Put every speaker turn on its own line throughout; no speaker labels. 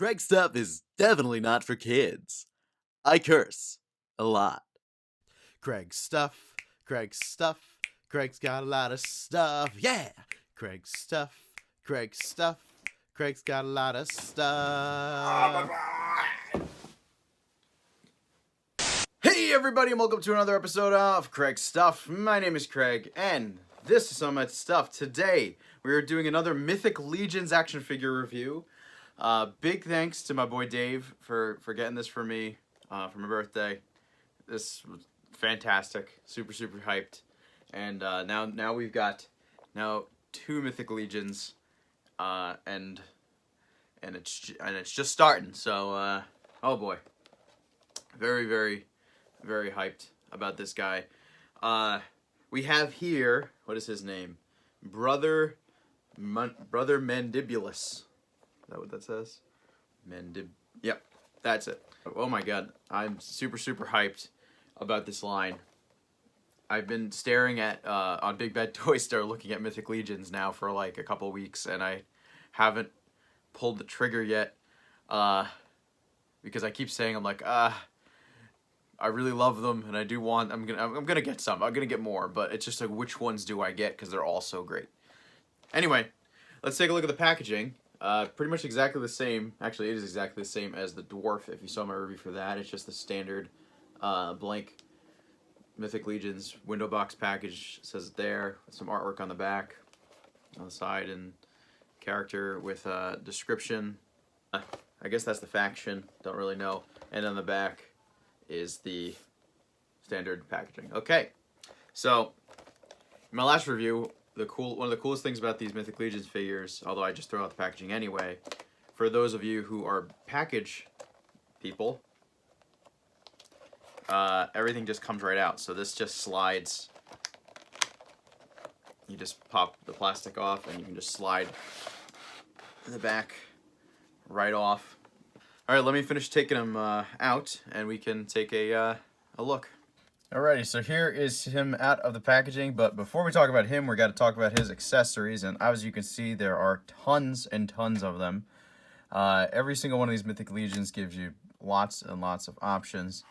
Craig's stuff is definitely not for kids. I curse a lot. Craig's stuff, Craig's stuff, Craig's got a lot of stuff, yeah! Craig's stuff, Craig's stuff, Craig's got a lot of stuff. Hey everybody and welcome to another episode of Craig's Stuff. My name is Craig and this is some of my stuff. Today we are doing another Mythic Legions action figure review. Big thanks to my boy Dave for getting this for me for my birthday. This was fantastic, super hyped, and now we've got two Mythic Legions, and it's just starting. So oh boy, very hyped about this guy. We have here, what is his name? Brother Mandibulus. Is that what that says? Yep, that's it. Oh my god, I'm super hyped about this line. I've been staring at on Big Bad Toy Store looking at Mythic Legions now for like a couple weeks, and I haven't pulled the trigger yet because I keep saying I'm like I really love them and I do want I'm gonna get some. I'm gonna get more, but it's just like which ones do I get because they're all so great. Anyway, let's take a look at the packaging. Pretty much exactly the same. Actually, it is exactly the same as the Dwarf. If you saw my review for that, it's just the standard blank Mythic Legions window box package. It says it there with some artwork on the back, on the side, and character with description. I guess that's the faction. Don't really know. And on the back is the standard packaging. Okay, so in my last review, one of the coolest things about these Mythic Legions figures, although I just throw out the packaging anyway, for those of you who are package people, everything just comes right out. So this just slides. You just pop the plastic off and you can just slide the back right off. Alright, let me finish taking them out and we can take a look. Alrighty, so here is him out of the packaging, but before we talk about him, we got to talk about his accessories, and as you can see, there are tons and tons of them. Every single one of these Mythic Legions gives you lots and lots of options.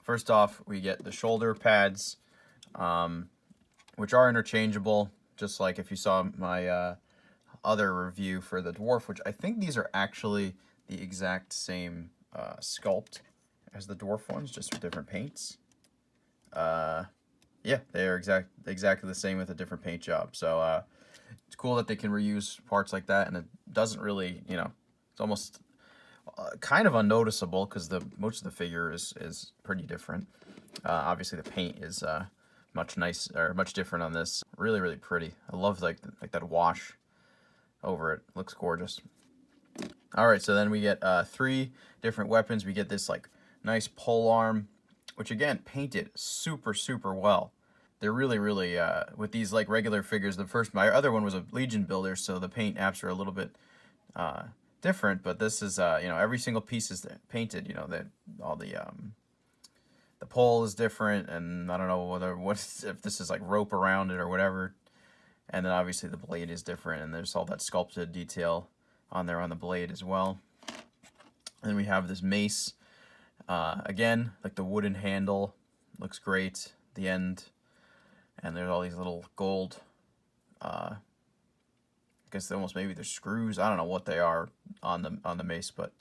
First off, we get the shoulder pads, which are interchangeable, just like if you saw my other review for the Dwarf, which I think these are actually the exact same sculpt as the Dwarf ones, just with different paints. Yeah, they are exactly the same with a different paint job. So it's cool that they can reuse parts like that, and it doesn't really, it's almost kind of unnoticeable because most of the figure is pretty different. Obviously, the paint is much different on this. Really pretty. I love like that wash over it. Looks gorgeous. All right, so then we get 3 different weapons. We get this like nice pole arm, which again painted super well. They're really with these like regular figures. My other one was a Legion builder, so the paint apps are a little bit different. But this is every single piece is painted. That all the pole is different, and I don't know if this is like rope around it or whatever. And then obviously the blade is different, and there's all that sculpted detail on there on the blade as well. And then we have this mace. Again, like the wooden handle looks great. The end, and there's all these little gold. I guess maybe they're screws. I don't know what they are on the mace, but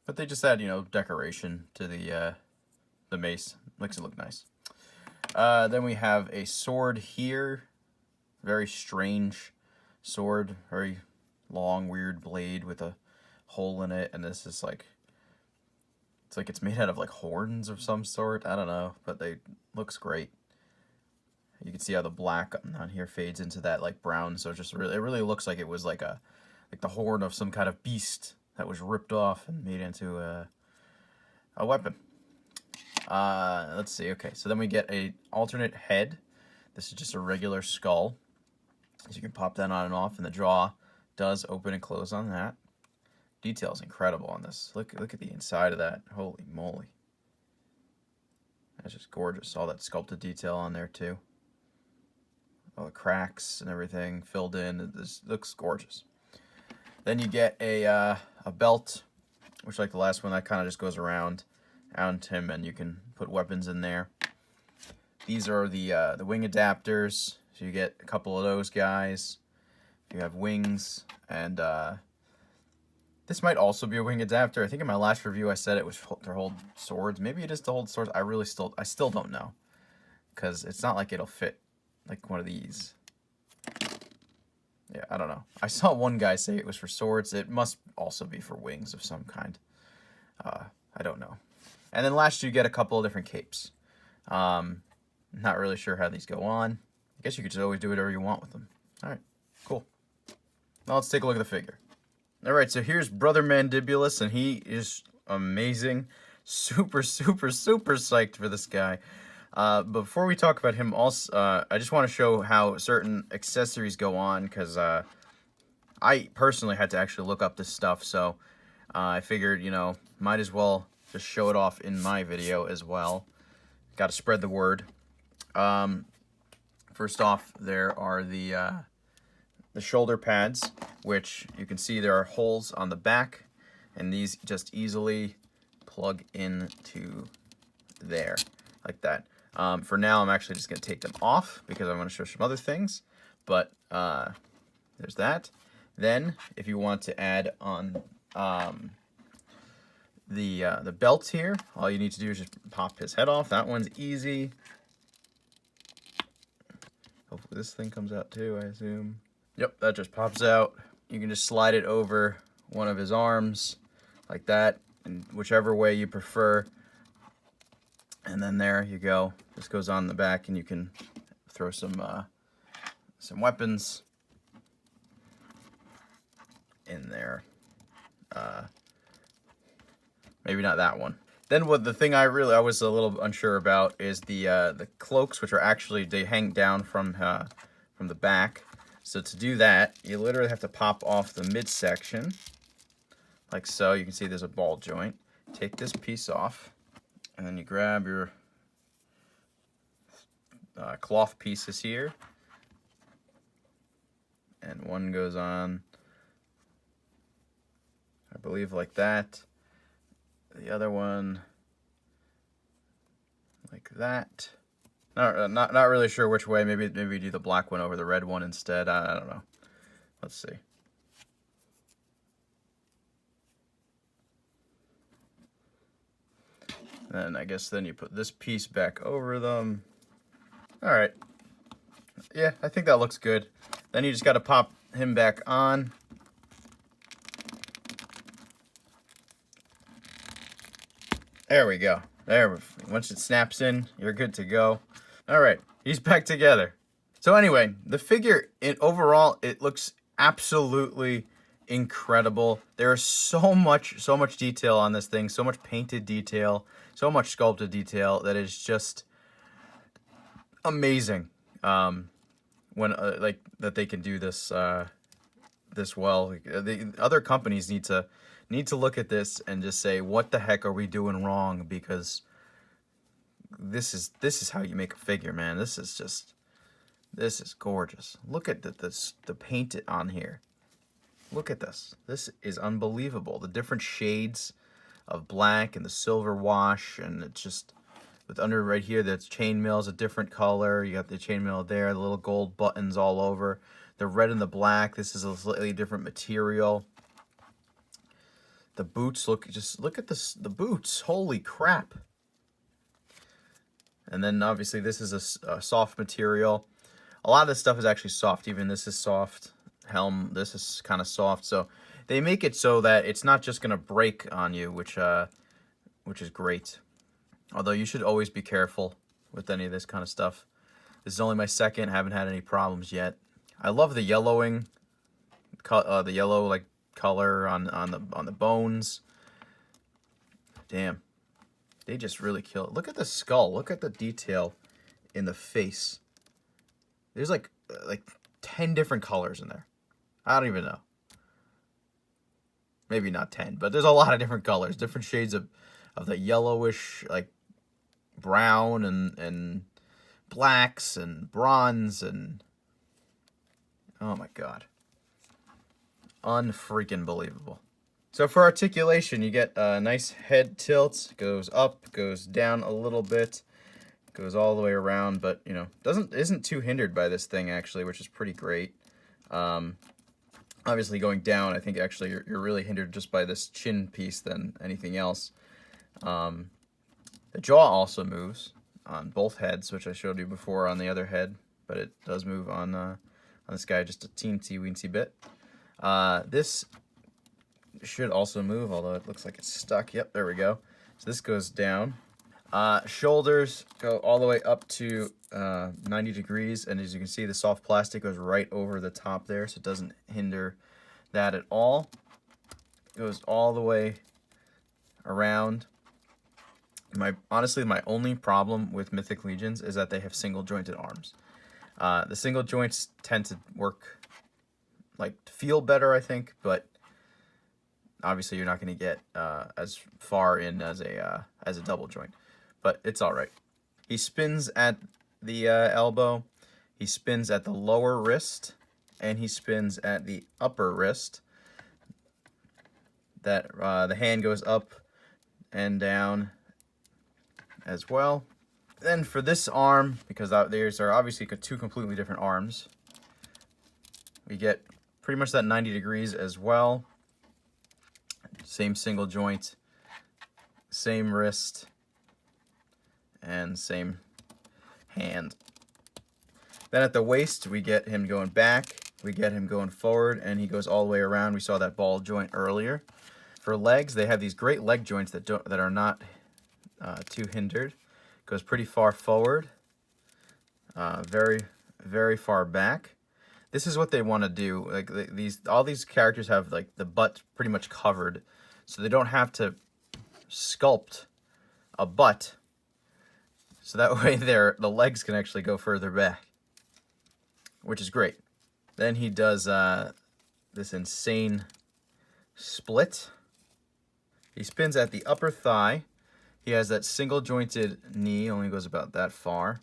they just add decoration to the mace. Makes it look nice. Then we have a sword here. Very strange sword. Very long, weird blade with a hole in it, and this is like. It's like it's made out of like horns of some sort. I don't know, but looks great. You can see how the black on here fades into that like brown. So it really looks like it was like the horn of some kind of beast that was ripped off and made into a weapon. Let's see. Okay, so then we get a alternate head. This is just a regular skull. So you can pop that on and off, and the jaw does open and close on that. Detail's incredible on this. Look at the inside of that. Holy moly. That's just gorgeous. All that sculpted detail on there too. All the cracks and everything filled in. This looks gorgeous. Then you get a belt, which like the last one, that kind of just goes around him, and you can put weapons in there. These are the wing adapters, so you get a couple of those guys. You have wings, and this might also be a wing adapter. I think in my last review I said it was to hold swords. Maybe it is to hold swords. I still don't know, because it's not like it'll fit like one of these. Yeah, I don't know. I saw one guy say it was for swords. It must also be for wings of some kind. I don't know. And then last you get a couple of different capes. Not really sure how these go on. I guess you could just always do whatever you want with them. All right, cool. Now let's take a look at the figure. All right, so here's Brother Mandibulus, and he is amazing. Super, super, super psyched for this guy. But before we talk about him, also, I just want to show how certain accessories go on, because I personally had to actually look up this stuff, so I figured, you know, might as well just show it off in my video as well. Got to spread the word. First off, there are the shoulder pads, which you can see there are holes on the back, and these just easily plug into there, like that. For now, I'm actually just going to take them off because I'm going to show some other things, but there's that. Then, if you want to add on the belt here, all you need to do is just pop his head off. That one's easy. Hopefully this thing comes out too, I assume. Yep, that just pops out. You can just slide it over one of his arms like that, and whichever way you prefer. And then there you go. This goes on the back, and you can throw some weapons in there. Maybe not that one. Then what the thing I was a little unsure about is the cloaks, which are actually, they hang down from the back. So to do that, you literally have to pop off the midsection, like so. You can see there's a ball joint. Take this piece off, and then you grab your cloth pieces here, and one goes on, I believe, like that. The other one like that. Not really sure which way. Maybe do the black one over the red one instead. I don't know. Let's see. And I guess then you put this piece back over them. All right. Yeah, I think that looks good. Then you just got to pop him back on. There we go. Once it snaps in, you're good to go. All right, he's back together. So anyway, the figure, overall, it looks absolutely incredible. There is so much detail on this thing, so much painted detail, so much sculpted detail that is just amazing. When like that they can do this this well. The other companies need to look at this and just say, what the heck are we doing wrong? Because this is how you make a figure, man. This is gorgeous. Look at the paint on here. Look at this. This is unbelievable. The different shades of black and the silver wash, and it's just with under right here, the chainmail is a different color. You got the chainmail there, the little gold buttons all over. The red and the black, this is a slightly different material. The boots, look at this, the boots. Holy crap. And then obviously this is a soft material. A lot of this stuff is actually soft. Even this is soft. Helm, this is kind of soft. So they make it so that it's not just going to break on you, which is great. Although you should always be careful with any of this kind of stuff. This is only my second. Haven't had any problems yet. I love the yellowing, the yellow like color on the bones. Damn, they just really kill it. Look at the skull. Look at the detail in the face. There's like 10 different colors in there. I don't even know. Maybe not 10, but there's a lot of different colors, different shades of the yellowish, like brown and blacks and bronze, and oh my god. unfreaking believable. So for articulation, you get a nice head tilt, goes up, goes down a little bit, goes all the way around, but you know, isn't too hindered by this thing actually, which is pretty great. Obviously going down, I think actually you're really hindered just by this chin piece than anything else. The jaw also moves on both heads, which I showed you before on the other head, but it does move on this guy just a teensy-weensy bit. This should also move, although it looks like it's stuck. Yep, there we go. So this goes down. Shoulders go all the way up to 90 degrees, and as you can see, the soft plastic goes right over the top there, so it doesn't hinder that at all. It goes all the way around. Honestly, my only problem with Mythic Legions is that they have single jointed arms. The single joints tend to work, feel better, I think, but obviously you're not going to get as far in as a double joint. But it's all right. He spins at the elbow, he spins at the lower wrist, and he spins at the upper wrist. That the hand goes up and down as well. Then for this arm, because these are obviously two completely different arms, we get pretty much that 90 degrees as well. Same single joint, same wrist, and same hand. Then at the waist, we get him going back, we get him going forward, and he goes all the way around. We saw that ball joint earlier. For legs, they have these great leg joints that are not too hindered. Goes pretty far forward, very, very far back. This is what they want to do. Like all these characters have like the butt pretty much covered, so they don't have to sculpt a butt. So that way the legs can actually go further back, which is great. Then he does this insane split. He spins at the upper thigh. He has that single jointed knee, only goes about that far.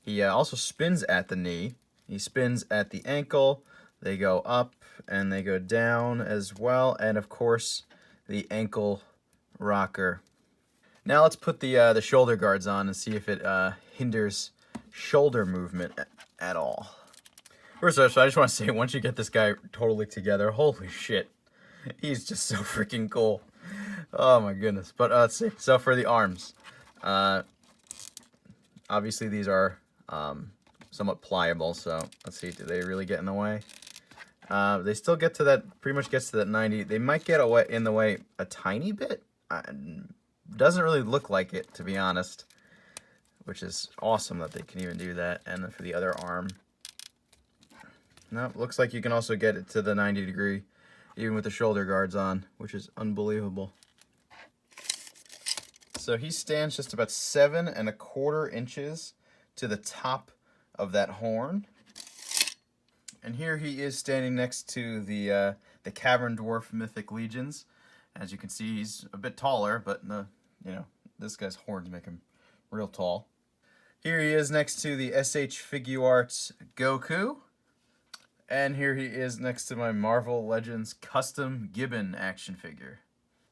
He also spins at the knee. He spins at the ankle. They go up and they go down as well. And of course, the ankle rocker. Now let's put the shoulder guards on and see if it hinders shoulder movement at all. First off, so I just want to say, once you get this guy totally together, holy shit, he's just so freaking cool. Oh my goodness. But let's see. So for the arms, obviously these are somewhat pliable. So let's see. Do they really get in the way? They still get to that. Pretty much gets to that 90. They might get in the way a tiny bit. Doesn't really look like it, to be honest. Which is awesome that they can even do that. And then for the other arm, no, looks like you can also get it to the 90 degree. Even with the shoulder guards on, which is unbelievable. So he stands just about 7¼ inches to the top of that horn. And here he is standing next to the Cavern Dwarf Mythic Legions. As you can see, he's a bit taller, but this guy's horns make him real tall. Here he is next to the SH Figuarts Goku. And here he is next to my Marvel Legends custom Gibbon action figure.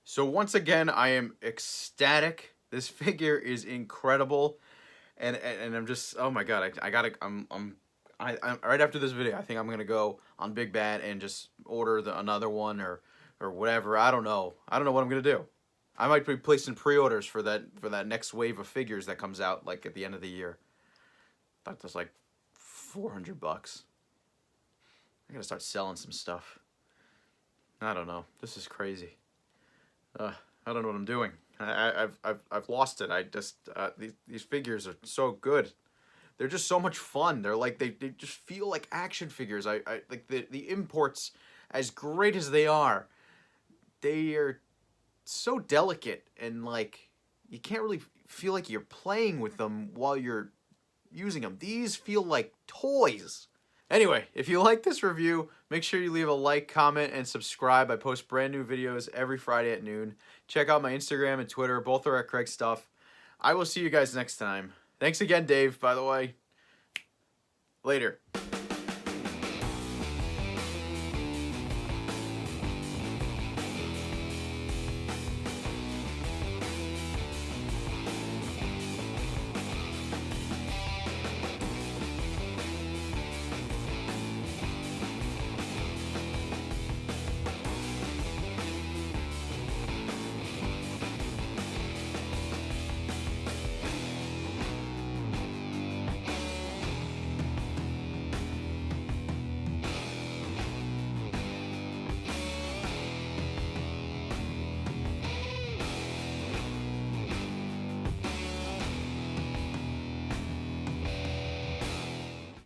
So once again, I am ecstatic. This figure is incredible, and I'm just, oh my god, I'm right after this video, I think I'm gonna go on Big Bad and just order another one or whatever. I don't know what I'm gonna do. I might be placing pre-orders for that next wave of figures that comes out like at the end of the year. That's like $400. I gotta start selling some stuff. I don't know. This is crazy. I don't know what I'm doing. I've lost it. I just these figures are so good. They're just so much fun. They're like they just feel like action figures. I like the imports, as great as they are so delicate, and like you can't really feel like you're playing with them while you're using them. These feel like toys. Anyway, if you like this review, make sure you leave a like, comment, and subscribe. I post brand new videos every Friday at noon. Check out my Instagram and Twitter. Both are at Craig Stuff. I will see you guys next time. Thanks again, Dave, by the way. Later.